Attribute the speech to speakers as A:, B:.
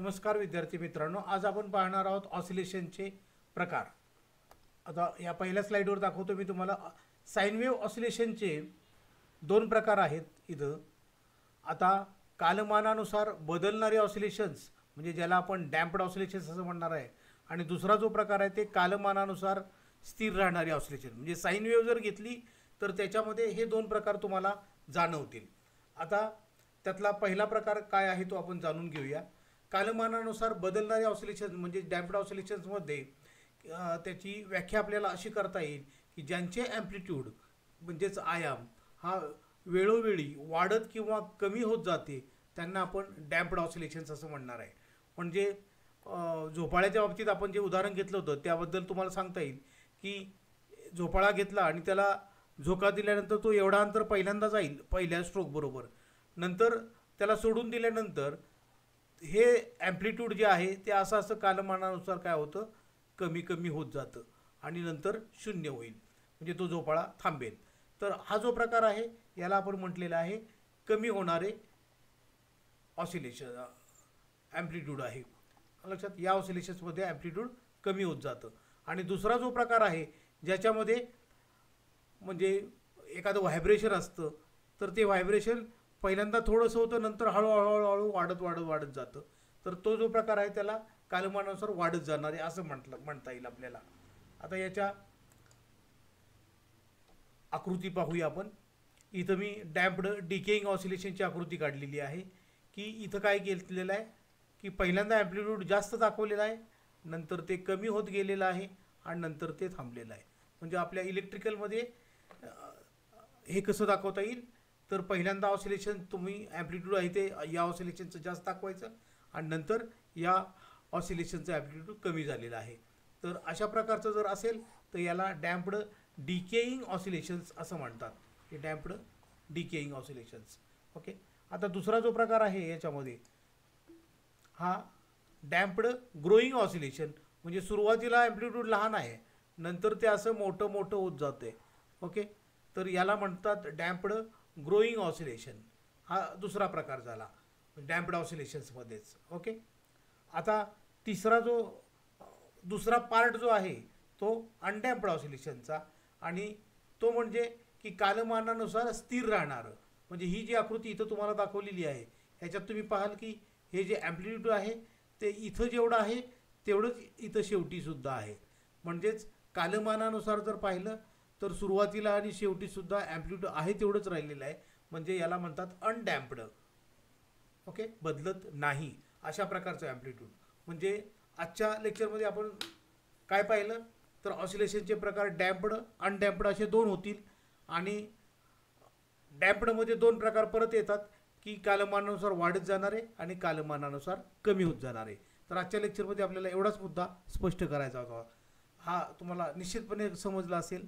A: नमस्कार विद्यार्थी मित्रांनो, आज आपण पाहणार आहोत ऑसिलेशनचे प्रकार। आता या पहिल्या स्लाइडवर दाखवतो मी तुम्हाला साइन वेव्ह ऑसिलेशनचे दोन प्रकार आहेत इथं। आता कालमानानुसार बदलणारे ऑसिलेशन्स म्हणजे ज्याला आपण डॅम्प्ड ऑसिलेशन्स असं म्हणणार आहे, आणि दुसरा जो प्रकार आहे ते कालमानानुसार स्थिर राहणारे ऑसिलेशन। म्हणजे साइन वेव्ह जर घेतली तर त्याच्यामध्ये हे दोन प्रकार तुम्हाला जाणवतील। आता त्यातला पहिला प्रकार काय आहे तो आपण जाणून घेऊया। कालमानानुसार बदलणारे ऑसिलेशन म्हणजे डॅम्प्ड ऑसिलेशन्समध्ये त्याची व्याख्या आपल्याला अशी करता येईल की ज्यांचे ॲम्प्लिट्यूड म्हणजेच आयाम हा वेळोवेळी वाढत किंवा कमी होत जाते त्यांना आपण डॅम्प्ड ऑसिलेशन्स असं म्हणणार आहे। म्हणजे झोपाळ्याच्या बाबतीत आपण जे उदाहरण घेतलं होतं त्याबद्दल तुम्हाला सांगता येईल की झोपाळा घेतला आणि त्याला झोका दिल्यानंतर तो एवढा अंतर पहिल्यांदा जाईल पहिल्या स्ट्रोक बरोबर, नंतर त्याला सोडून दिल्यानंतर हे ॲम्प्लिट्यूड जे आहे ते असं असं कालमानानुसार काय होतं, कमी कमी होत जातं आणि नंतर शून्य होईल, म्हणजे तो झोपाळा थांबेल। तर हा जो प्रकार आहे याला आपण म्हटलेला आहे कमी होणारे ऑसिलेशन ॲम्प्लिट्यूड आहे। लक्षात, या ऑसिलेशन्समध्ये ॲम्प्लिट्यूड कमी होत जातं। आणि दुसरा जो प्रकार आहे ज्याच्यामध्ये म्हणजे एखादं व्हायब्रेशन असतं, तर ते व्हायब्रेशन पहिल्यांदा थोडंसं होतं, नंतर हळूहळू वाढत जातं। तर तो जो प्रकार आहे त्याला कालमानानुसार वाढत जाणार आहे असं म्हणता येईल आपल्याला। आता याच्या आकृती पाहूया आपण। इथं मी डॅम्प्ड डिकेइंग ऑसिलेशनची आकृती काढलेली आहे की इथं काय केलेलं आहे की पहिल्यांदा ॲम्प्लिट्यूड जास्त दाखवलेला आहे, नंतर ते कमी होत गेलेलं आहे आणि नंतर ते थांबलेलं आहे। म्हणजे आपल्या इलेक्ट्रिकलमध्ये हे कसं दाखवता येईल, तर पहिल्यांदा ऑसिलेशन तुम्ही ॲम्प्लिट्यूड आहे ते या ऑसिलेशनचं जास्त दाखवायचं आणि नंतर या ऑसिलेशनचं ॲम्प्लिट्यूड कमी झालेलं आहे। तर अशा प्रकारचं जर असेल तर याला डॅम्प्ड डिकेइंग ऑसिलेशन्स असं म्हणतात, हे डॅम्प्ड डिकेइंग ऑसिलेशन्स। ओके, आता दुसरा जो प्रकार आहे याच्यामध्ये हा डॅम्प्ड ग्रोईंग ऑसिलेशन, म्हणजे सुरुवातीला ॲम्प्लिट्यूड लहान आहे, नंतर ते असं मोठं मोठं होत जाते। ओके, तर याला म्हणतात डॅम्प्ड ग्रोईंग ऑसिलेशन। हा दुसरा प्रकार झाला डॅम्प्ड ऑसिलेशन्समध्येच। ओके, आता तिसरा जो दुसरा पार्ट जो आहे तो अनडॅम्प्ड ऑसिलेशनचा, आणि तो म्हणजे की कालमानानुसार स्थिर राहणारं। म्हणजे ही जी आकृती इथं तुम्हाला दाखवलेली आहे ह्याच्यात तुम्ही पाहाल की हे जे ॲम्प्लिट्यूड आहे ते इथं जेवढं आहे तेवढंच इथं शेवटीसुद्धा आहे। म्हणजेच कालमानानुसार जर पाहिलं तर सुरुवातीला आणि शेवटीसुद्धा ॲम्प्लिट्यूड आहे तेवढंच राहिलेलं आहे, म्हणजे याला म्हणतात अनडॅम्प्ड। ओके, बदलत नाही अशा प्रकारचं ॲम्प्लिट्यूड। म्हणजे आजच्या लेक्चरमध्ये आपण काय पाहिलं तर ऑसिलेशनचे प्रकार डॅम्प्ड अनडॅम्प्ड असे दोन होतील, आणि डॅम्प्डमध्ये दोन प्रकार परत येतात की कालमानानुसार वाढत जाणारे आणि कालमानानुसार कमी होत जाणारे। तर आजच्या लेक्चरमध्ये आपल्याला एवढाच मुद्दा स्पष्ट करायचा होता। हा तुम्हाला निश्चितपणे समजला असेल।